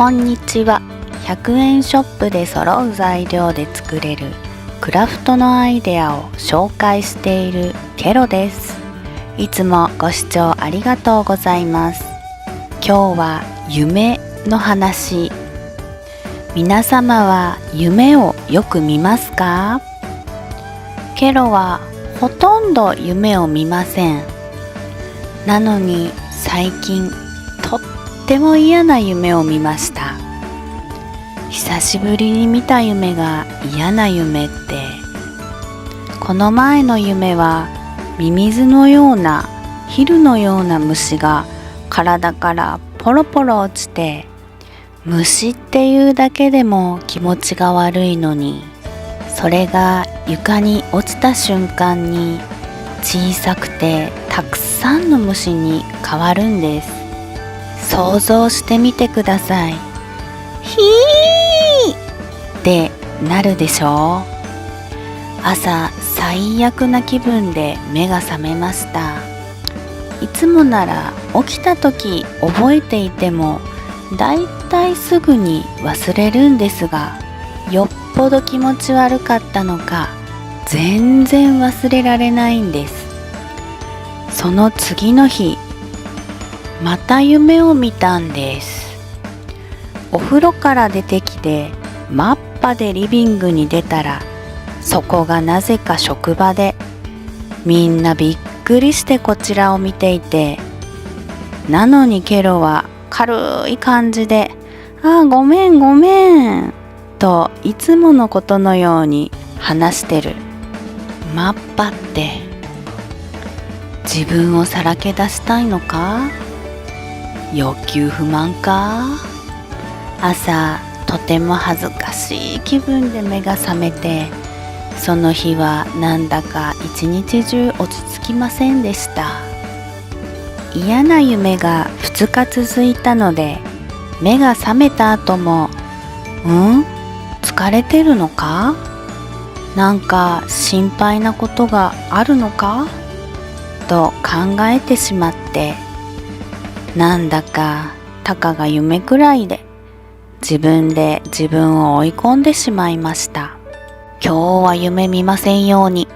こんにちは。100円ショップで揃う材料で作れるクラフトのアイデアを紹介しているケロです。いつもご視聴ありがとうございます。今日は夢の話。皆様は夢をよく見ますか？ケロはほとんど夢を見ません。なのに最近とっても嫌な夢を見ました。久しぶりに見た夢が嫌な夢って、この前の夢はミミズのようなヒルのような虫が体からポロポロ落ちて、虫っていうだけでも気持ちが悪いのに、それが床に落ちた瞬間に小さくてたくさんの虫に変わるんです。想像してみてください。ヒーってなるでしょう。朝最悪な気分で目が覚めました。いつもなら起きた時覚えていてもだいたいすぐに忘れるんですが、よっぽど気持ち悪かったのか全然忘れられないんです。その次の日、また夢を見たんです。お風呂から出てきて真っ裸でリビングに出たら、そこがなぜか職場で、みんなびっくりしてこちらを見ていて、なのにケロは軽い感じでごめんごめんといつものことのように話してる。真っ裸って自分をさらけ出したいのか？欲求不満か？朝とても恥ずかしい気分で目が覚めて、その日はなんだか一日中落ち着きませんでした。嫌な夢が2日続いたので、目が覚めた後も疲れてるのか？なんか心配なことがあるのか？と考えてしまって、なんだかたかが夢くらいで自分で自分を追い込んでしまいました。今日は夢見ませんように。